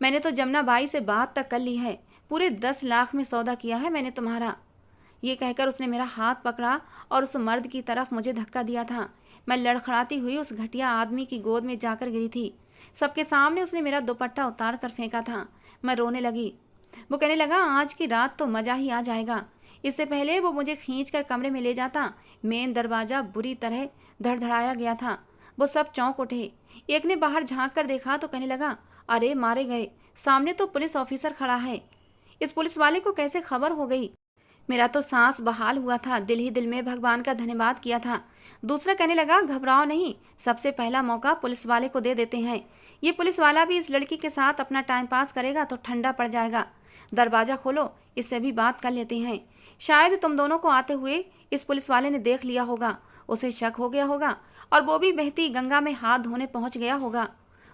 मैंने तो जमुना बाई से बात तक कर ली है। पूरे 10 लाख में सौदा किया है मैंने तुम्हारा। ये कहकर उसने मेरा हाथ पकड़ा और उस मर्द की तरफ मुझे धक्का दिया था। मैं लड़खड़ाती हुई उस घटिया आदमी की गोद में जाकर गिरी थी। सबके सामने उसने मेरा दुपट्टा उतार कर फेंका था। मैं रोने लगी। वो कहने लगा, आज की रात तो मज़ा ही आ जाएगा। इससे पहले वो मुझे खींचकर कमरे में ले जाता। मेन दरवाज़ा बुरी तरह धड़धड़ाया गया था। वो सब चौंक उठे। एक ने बाहर झांक कर देखा तो कहने लगा, अरे मारे गए, सामने तो पुलिस ऑफिसर खड़ा है। इस पुलिस वाले को कैसे खबर हो गई? मेरा तो सांस बहाल हुआ था। दिल ही दिल में भगवान का धन्यवाद किया था। दूसरा कहने लगा, घबराओ नहीं, सबसे पहला मौका पुलिस वाले को दे देते हैं। ये पुलिस वाला भी इस लड़की के साथ अपना टाइम पास करेगा तो ठंडा पड़ जाएगा। दरवाज़ा खोलो, इससे भी बात कर लेते हैं। शायद तुम दोनों को आते हुए इस पुलिस वाले ने देख लिया होगा। उसे शक हो गया होगा और वो भी बहती गंगा में हाथ धोने पहुंच गया होगा।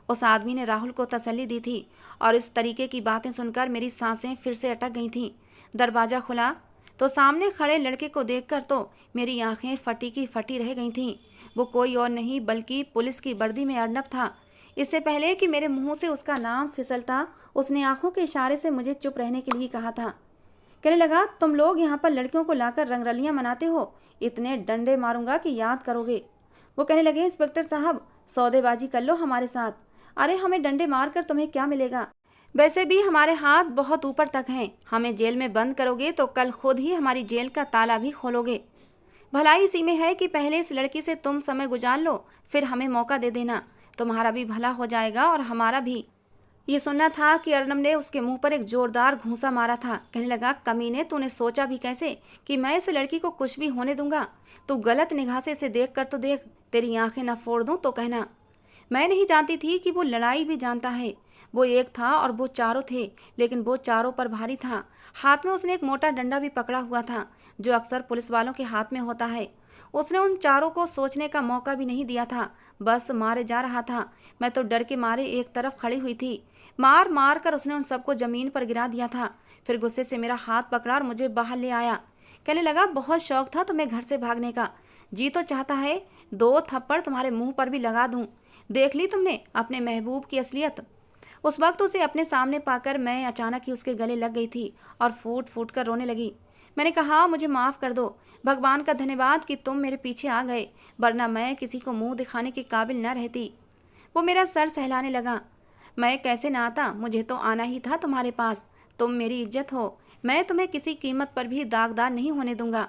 उस आदमी ने राहुल को तसल्ली दी थी और इस तरीके की बातें सुनकर मेरी सांसें फिर से अटक गई थीं। दरवाज़ा खुला तो सामने खड़े लड़के को देखकर तो मेरी आंखें फटी की फटी रह गई थीं। वो कोई और नहीं बल्कि पुलिस की वर्दी में अर्नब था। इससे पहले कि मेरे मुंह से उसका नाम फिसलता, उसने आंखों के इशारे से मुझे चुप रहने के लिए कहा था। कहने लगा, तुम लोग यहाँ पर लड़कियों को लाकर रंगरलियाँ मनाते हो। इतने डंडे मारूंगा कि याद करोगे। वो कहने लगे, इंस्पेक्टर साहब, सौदेबाजी कर लो हमारे साथ। अरे हमें डंडे मारकर तुम्हें क्या मिलेगा? वैसे भी हमारे हाथ बहुत ऊपर तक हैं। हमें जेल में बंद करोगे तो कल खुद ही हमारी जेल का ताला भी खोलोगे। भलाई इसी में है कि पहले इस लड़की से तुम समय गुजार लो, फिर हमें मौका दे देना। तुम्हारा भी भला हो जाएगा और हमारा भी। ये सुनना था कि अर्नब ने उसके मुंह पर एक जोरदार घूंसा मारा था। कहने लगा, कमीने, तूने सोचा भी कैसे कि मैं इस लड़की को कुछ भी होने दूंगा? तू गलत निगाह से इसे देख कर तो देख, तेरी आंखें न फोड़ दूं तो कहना। मैं नहीं जानती थी कि वो लड़ाई भी जानता है। वो एक था और वो चारों थे, लेकिन वो चारों पर भारी था। हाथ में उसने एक मोटा डंडा भी पकड़ा हुआ था, जो अक्सर पुलिस वालों के हाथ में होता है। उसने उन चारों को सोचने का मौका भी नहीं दिया था, बस मारे जा रहा था। मैं तो डर के मारे एक तरफ खड़ी हुई थी। मार मार कर उसने उन सबको जमीन पर गिरा दिया था। फिर गुस्से से मेरा हाथ पकड़ा और मुझे बाहर ले आया। कहने लगा, बहुत शौक था तुम्हें घर से भागने का। जी तो चाहता है 2 थप्पड़ तुम्हारे मुंह पर भी लगा दूं। देख ली तुमने अपने महबूब की असलियत। उस वक्त उसे अपने सामने पाकर मैं अचानक ही उसके गले लग गई थी और फूट फूट कर रोने लगी। मैंने कहा, मुझे माफ़ कर दो। भगवान का धन्यवाद कि तुम मेरे पीछे आ गए, वरना मैं किसी को मुंह दिखाने के काबिल न रहती। वो मेरा सर सहलाने लगा। मैं कैसे ना आता, मुझे तो आना ही था तुम्हारे पास। तुम मेरी इज्जत हो, मैं तुम्हें किसी कीमत पर भी दागदार नहीं होने दूंगा।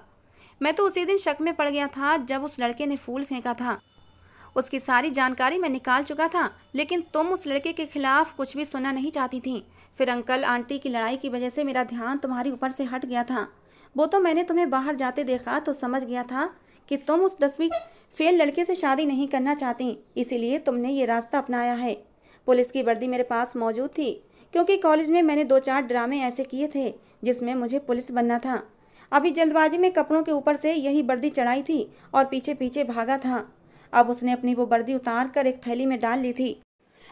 मैं तो उसी दिन शक में पड़ गया था जब उस लड़के ने फूल फेंका था। उसकी सारी जानकारी मैं निकाल चुका था, लेकिन तुम उस लड़के के खिलाफ कुछ भी सुनना नहीं चाहती थी। फिर अंकल आंटी की लड़ाई की वजह से मेरा ध्यान तुम्हारी ऊपर से हट गया था। वो तो मैंने तुम्हें बाहर जाते देखा तो समझ गया था कि तुम उस 10वीं फेल लड़के से शादी नहीं करना चाहती, इसीलिए तुमने ये रास्ता अपनाया है। पुलिस की वर्दी मेरे पास मौजूद थी, क्योंकि कॉलेज में मैंने 2-4 ड्रामे ऐसे किए थे जिसमें मुझे पुलिस बनना था। अभी जल्दबाजी में कपड़ों के ऊपर से यही वर्दी चढ़ाई थी और पीछे पीछे भागा था। अब उसने अपनी वो वर्दी उतार कर एक थैली में डाल ली थी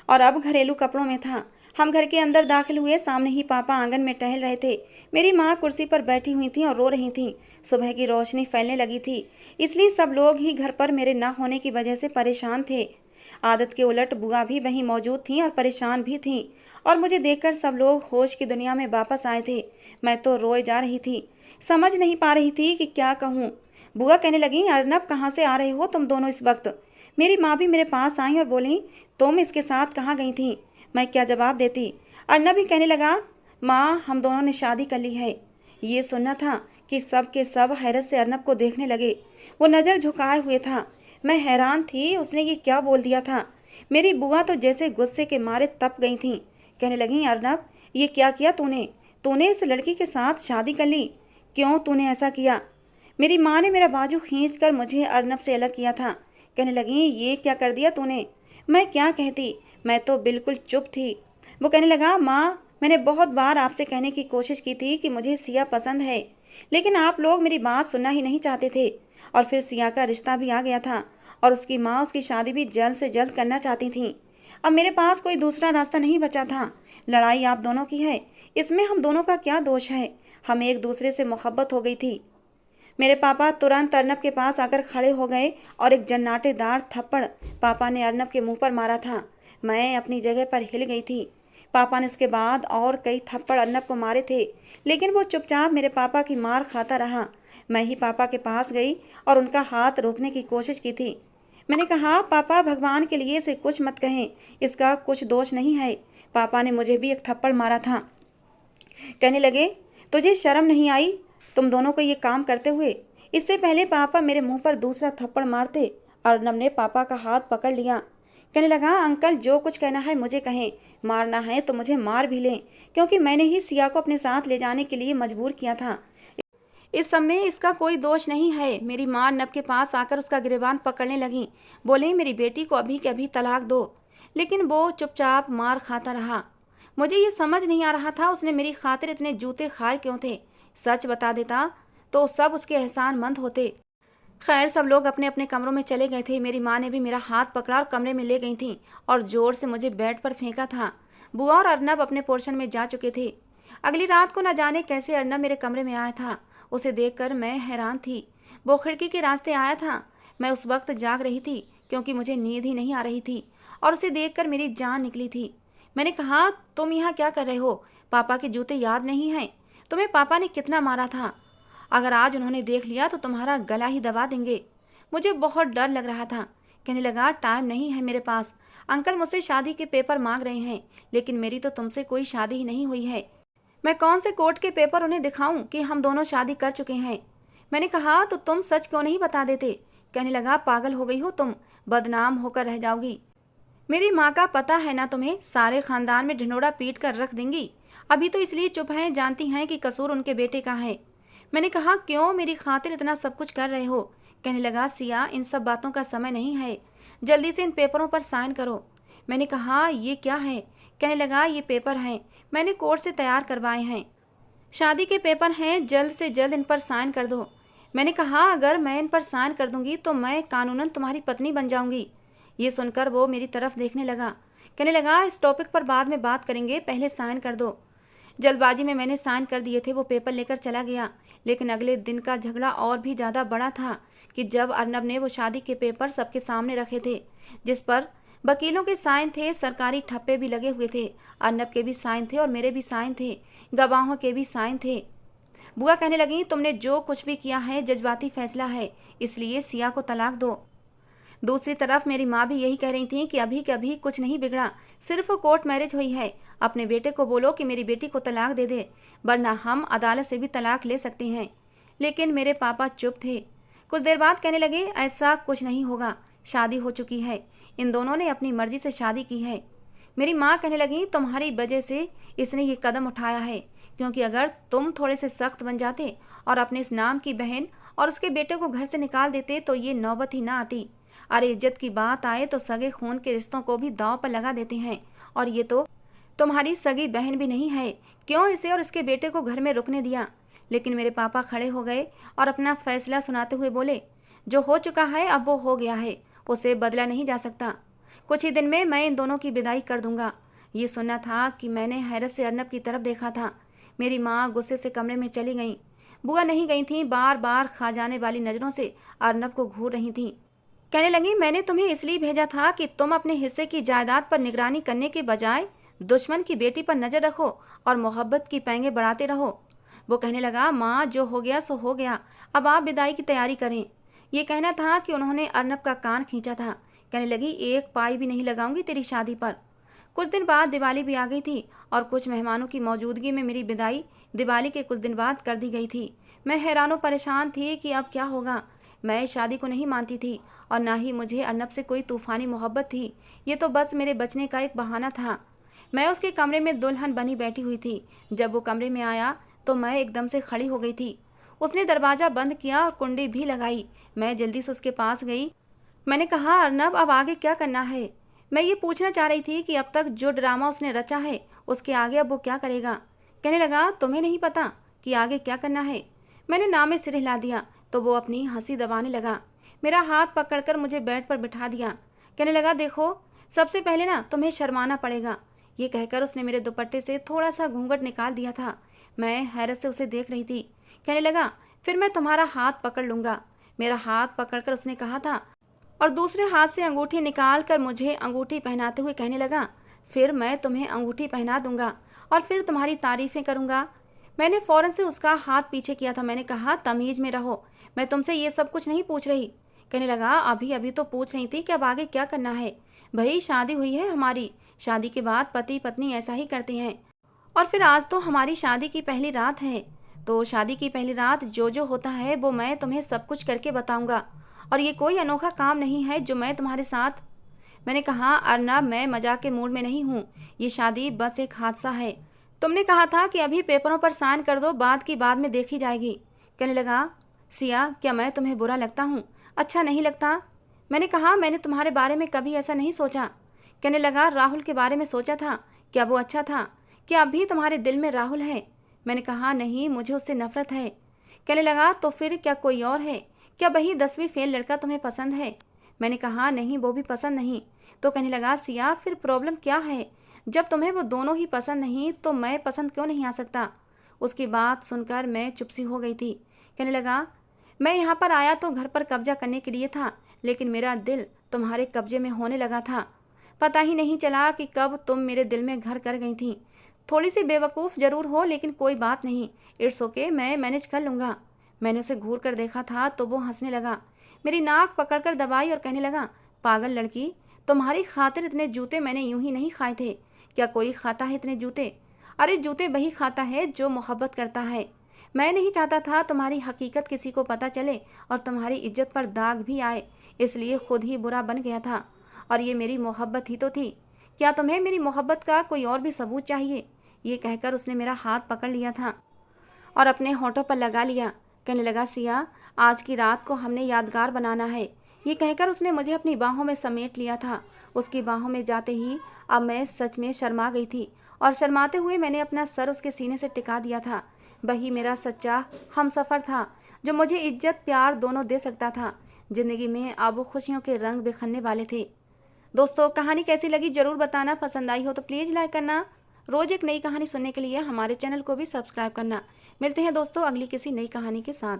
और अब घरेलू कपड़ों में था। हम घर के अंदर दाखिल हुए। सामने ही पापा आंगन में टहल रहे थे। मेरी माँ कुर्सी पर बैठी हुई थी और रो रही थी। सुबह की रोशनी फैलने लगी थी, इसलिए सब लोग ही घर पर मेरे ना होने की वजह से परेशान थे। आदत के उलट बुआ भी वहीं मौजूद थी और परेशान भी थी, और मुझे देखकर सब लोग होश की दुनिया में वापस आए थे। मैं तो रोए जा रही थी, समझ नहीं पा रही थी कि क्या कहूँ। बुआ कहने लगी, अर्नब, कहाँ से आ रहे हो तुम दोनों इस वक्त? मेरी माँ भी मेरे पास आई और बोली, तुम इसके साथ कहाँ गई थी? मैं क्या जवाब देती। अर्नब भी कहने लगा, माँ, हम दोनों ने शादी कर ली है। ये सुनना था कि सब के सब हैरत से अर्नब को देखने लगे। वो नज़र झुकाए हुए था। मैं हैरान थी उसने ये क्या बोल दिया था। मेरी बुआ तो जैसे गुस्से के मारे तप गई थी। कहने लगी, अर्नब ये क्या किया तूने? तूने इस लड़की के साथ शादी कर ली? क्यों तूने ऐसा किया? मेरी माँ ने मेरा बाजू खींचकर मुझे अर्नब से अलग किया था। कहने लगी, ये क्या कर दिया तूने? मैं क्या कहती, मैं तो बिल्कुल चुप थी। वो कहने लगा, माँ मैंने बहुत बार आपसे कहने की कोशिश की थी कि मुझे सिया पसंद है, लेकिन आप लोग मेरी बात सुनना ही नहीं चाहते थे। और फिर सिया का रिश्ता भी आ गया था और उसकी माँ उसकी शादी भी जल्द से जल्द करना चाहती थी। अब मेरे पास कोई दूसरा रास्ता नहीं बचा था। लड़ाई आप दोनों की है, इसमें हम दोनों का क्या दोष है? हमें एक दूसरे से मोहब्बत हो गई थी। मेरे पापा तुरंत अर्नब के पास आकर खड़े हो गए और एक जन्नाटेदार थप्पड़ पापा ने अर्नब के मुंह पर मारा था। मैं अपनी जगह पर हिल गई थी। पापा ने इसके बाद और कई थप्पड़ अर्नब को मारे थे, लेकिन वो चुपचाप मेरे पापा की मार खाता रहा। मैं ही पापा के पास गई और उनका हाथ रोकने की कोशिश की थी। मैंने कहा, पापा भगवान के लिए इसे कुछ मत कहें, इसका कुछ दोष नहीं है। पापा ने मुझे भी एक थप्पड़ मारा था। कहने लगे, तुझे शर्म नहीं आई तुम दोनों को ये काम करते हुए? इससे पहले पापा मेरे मुंह पर दूसरा थप्पड़ मारते। अर्नब ने पापा का हाथ पकड़ लिया। कहने लगा, अंकल जो कुछ कहना है मुझे कहें, मारना है तो मुझे मार भी लें, क्योंकि मैंने ही सिया को अपने साथ ले जाने के लिए मजबूर किया था। इस सब में इसका कोई दोष नहीं है। मेरी माँ अर्नब के पास आकर उसका गिरेबान पकड़ने लगी। बोले, मेरी बेटी को अभी के अभी तलाक दो। लेकिन वो चुपचाप मार खाता रहा। मुझे ये समझ नहीं आ रहा था उसने मेरी खातिर इतने जूते खाए क्यों थे। सच बता देता तो सब उसके एहसानमंद होते। खैर सब लोग अपने अपने कमरों में चले गए थे। मेरी माँ ने भी मेरा हाथ पकड़ा और कमरे में ले गई थी और जोर से मुझे बेड पर फेंका था। बुआ और अर्नब अपने पोर्शन में जा चुके थे। अगली रात को न जाने कैसे अर्नब मेरे कमरे में आया था। उसे देखकर मैं हैरान थी। वो खिड़की के रास्ते आया था। मैं उस वक्त जाग रही थी क्योंकि मुझे नींद ही नहीं आ रही थी और उसे देखकर मेरी जान निकली थी। मैंने कहा, तुम यहाँ क्या कर रहे हो? पापा के जूते याद नहीं हैं? तुम्हें पापा ने कितना मारा था? अगर आज उन्होंने देख लिया तो तुम्हारा गला ही दबा देंगे। मुझे बहुत डर लग रहा था। कहने लगा, टाइम नहीं है मेरे पास। अंकल मुझसे शादी के पेपर मांग रहे हैं, लेकिन मेरी तो तुमसे कोई शादी ही नहीं हुई है। मैं कौन से कोर्ट के पेपर उन्हें दिखाऊं कि हम दोनों शादी कर चुके हैं? मैंने कहा, तो तुम सच क्यों नहीं बता देते? कहने लगा, पागल हो गई हो तुम, बदनाम होकर रह जाओगी। मेरी माँ का पता है ना तुम्हें, सारे खानदान में ढिंडोरा पीट कर रख देंगी। अभी तो इसलिए चुप हैं, जानती हैं कि कसूर उनके बेटे का है। मैंने कहा, क्यों मेरी खातिर इतना सब कुछ कर रहे हो? कहने लगा, सिया इन सब बातों का समय नहीं है, जल्दी से इन पेपरों पर साइन करो। मैंने कहा, ये क्या है? कहने लगा, ये पेपर हैं, मैंने कोर्ट से तैयार करवाए हैं, शादी के पेपर हैं, जल्द से जल्द इन पर साइन कर दो। मैंने कहा, अगर मैं इन पर साइन कर दूंगी तो मैं कानूनन तुम्हारी पत्नी बन जाऊंगी। ये सुनकर वो मेरी तरफ देखने लगा। कहने लगा, इस टॉपिक पर बाद में बात करेंगे, पहले साइन कर दो। जल्दबाजी में मैंने साइन कर दिए थे। वो पेपर लेकर चला गया। लेकिन अगले दिन का झगड़ा और भी ज़्यादा बड़ा था कि जब अर्नब ने वो शादी के पेपर सबके सामने रखे थे, जिस पर वकीलों के साइन थे, सरकारी ठप्पे भी लगे हुए थे, अर्नब के भी साइन थे और मेरे भी साइन थे, गवाहों के भी साइन थे। बुआ कहने लगी, तुमने जो कुछ भी किया है जज्बाती फैसला है, इसलिए सिया को तलाक दो। दूसरी तरफ मेरी माँ भी यही कह रही थी कि अभी के अभी कुछ नहीं बिगड़ा, सिर्फ कोर्ट मैरिज हुई है। अपने बेटे को बोलो कि मेरी बेटी को तलाक दे दे, वरना हम अदालत से भी तलाक ले सकते हैं। लेकिन मेरे पापा चुप थे। कुछ देर बाद कहने लगे, ऐसा कुछ नहीं होगा, शादी हो चुकी है, इन दोनों ने अपनी मर्जी से शादी की है। मेरी माँ कहने लगी, तुम्हारी वजह से इसने ये कदम उठाया है, क्योंकि अगर तुम थोड़े से सख्त बन जाते और अपने इस नाम की बहन और उसके बेटे को घर से निकाल देते तो ये नौबत ही ना आती। अरे इज्जत की बात आए तो सगे खून के रिश्तों को भी दांव पर लगा देते हैं, और ये तो तुम्हारी सगी बहन भी नहीं है, क्यों इसे और इसके बेटे को घर में रुकने दिया? लेकिन मेरे पापा खड़े हो गए और अपना फैसला सुनाते हुए बोले, जो हो चुका है अब वो हो गया है, उसे बदला नहीं जा सकता। कुछ ही दिन में मैं इन दोनों की विदाई कर दूंगा। ये सुनना था कि मैंने हैरत से अर्नब की तरफ देखा था। मेरी माँ गुस्से से कमरे में चली गई। बुआ नहीं गई थी, बार बार खा जाने वाली नज़रों से अर्नब को घूर रही थी। कहने लगी, मैंने तुम्हें इसलिए भेजा था कि तुम अपने हिस्से की जायदाद पर निगरानी करने के बजाय दुश्मन की बेटी पर नज़र रखो और मोहब्बत की पैंगे बढ़ाते रहो। वो कहने लगा, माँ जो हो गया सो हो गया, अब आप विदाई की तैयारी करें। ये कहना था कि उन्होंने अर्नब का कान खींचा था। कहने लगी, एक पाई भी नहीं लगाऊंगी तेरी शादी पर। कुछ दिन बाद दिवाली भी आ गई थी और कुछ मेहमानों की मौजूदगी में मेरी विदाई दिवाली के कुछ दिन बाद कर दी गई थी। मैं हैरानों परेशान थी कि अब क्या होगा। मैं इस शादी को नहीं मानती थी और ना ही मुझे अर्नब से कोई तूफानी मोहब्बत थी। ये तो बस मेरे बचने का एक बहाना था। मैं उसके कमरे में दुल्हन बनी बैठी हुई थी। जब वो कमरे में आया तो मैं एकदम से खड़ी हो गई थी। उसने दरवाज़ा बंद किया और कुंडी भी लगाई। मैं जल्दी से उसके पास गई। मैंने कहा, अर्नब अब आगे क्या करना है? मैं ये पूछना चाह रही थी कि अब तक जो ड्रामा उसने रचा है उसके आगे अब वो क्या करेगा। कहने लगा, तुम्हें नहीं पता कि आगे क्या करना है? मैंने नाम में सिर हिला दिया तो वो अपनी हंसी दबाने लगा। मेरा हाथ पकड़कर मुझे बेड पर बिठा दिया। कहने लगा, देखो सबसे पहले ना तुम्हें शर्माना पड़ेगा। ये कहकर उसने मेरे दुपट्टे से थोड़ा सा घूंघट निकाल दिया था। मैं हैरत से उसे देख रही थी। कहने लगा, फिर मैं तुम्हारा हाथ पकड़ लूँगा। मेरा हाथ पकड़कर उसने कहा था और दूसरे हाथ से अंगूठी निकाल कर मुझे अंगूठी पहनाते हुए कहने लगा, फिर मैं तुम्हें अंगूठी पहना दूंगा और फिर तुम्हारी तारीफ़ें करूंगा। मैंने फ़ौरन से उसका हाथ पीछे किया था। मैंने कहा, तमीज़ में रहो, मैं तुमसे ये सब कुछ नहीं पूछ रही। कहने लगा, अभी अभी तो पूछ रही थी कि अब आगे क्या करना है। भाई शादी हुई है हमारी, शादी के बाद पति पत्नी ऐसा ही करते हैं। और फिर आज तो हमारी शादी की पहली रात है, तो शादी की पहली रात जो होता है वो मैं तुम्हें सब कुछ करके बताऊंगा और ये कोई अनोखा काम नहीं है जो मैं तुम्हारे साथ। मैंने कहा, अर्नब मैं मजाक के मूड में नहीं हूँ, ये शादी बस एक हादसा है। तुमने कहा था कि अभी पेपरों पर साइन कर दो, बात की बाद में देखी जाएगी। कहने लगा, सिया क्या मैं तुम्हें बुरा लगता हूँ? अच्छा नहीं लगता? मैंने कहा, मैंने तुम्हारे बारे में कभी ऐसा नहीं सोचा। कहने लगा, राहुल के बारे में सोचा था, क्या वो अच्छा था? क्या अभी तुम्हारे दिल में राहुल है? मैंने कहा, नहीं मुझे उससे नफरत है। कहने लगा, तो फिर क्या कोई और है? क्या वही 10वीं फेल लड़का तुम्हें पसंद है? मैंने कहा, नहीं वो भी पसंद नहीं। तो कहने लगा, सिया फिर प्रॉब्लम क्या है? जब तुम्हें वो दोनों ही पसंद नहीं तो मैं पसंद क्यों नहीं आ सकता? उसकी बात सुनकर मैं चुप सी हो गई थी। कहने लगा, मैं यहाँ पर आया तो घर पर कब्जा करने के लिए था, लेकिन मेरा दिल तुम्हारे कब्जे में होने लगा था। पता ही नहीं चला कि कब तुम मेरे दिल में घर कर गई थी। थोड़ी सी बेवकूफ़ जरूर हो लेकिन कोई बात नहीं, इट्स ओके, मैं मैनेज कर लूँगा। मैंने उसे घूर कर देखा था तो वो हंसने लगा। मेरी नाक पकड़कर दबाई और कहने लगा, पागल लड़की, तुम्हारी खातिर इतने जूते मैंने यूं ही नहीं खाए थे। क्या कोई खाता है इतने जूते? अरे जूते वही खाता है जो मोहब्बत करता है। मैं नहीं चाहता था तुम्हारी हकीकत किसी को पता चले और तुम्हारी इज्जत पर दाग भी आए, इसलिए खुद ही बुरा बन गया था। और ये मेरी मोहब्बत ही तो थी। क्या तुम्हें मेरी मोहब्बत का कोई और भी सबूत चाहिए? ये कहकर उसने मेरा हाथ पकड़ लिया था और अपने होठों पर लगा लिया। कहने लगा, सिया आज की रात को हमने यादगार बनाना है। ये कहकर उसने मुझे अपनी बाहों में समेट लिया था। उसकी बाहों में जाते ही अब मैं सच में शर्मा गई थी और शर्माते हुए मैंने अपना सर उसके सीने से टिका दिया था। वही मेरा सच्चा हमसफ़र था जो मुझे इज्जत प्यार दोनों दे सकता था। ज़िंदगी में अब खुशियों के रंग बिखरने वाले थे। दोस्तों कहानी कैसी लगी ज़रूर बताना। पसंद आई हो तो प्लीज़ लाइक करना। रोज़ एक नई कहानी सुनने के लिए हमारे चैनल को भी सब्सक्राइब करना। मिलते हैं दोस्तों अगली किसी नई कहानी के साथ।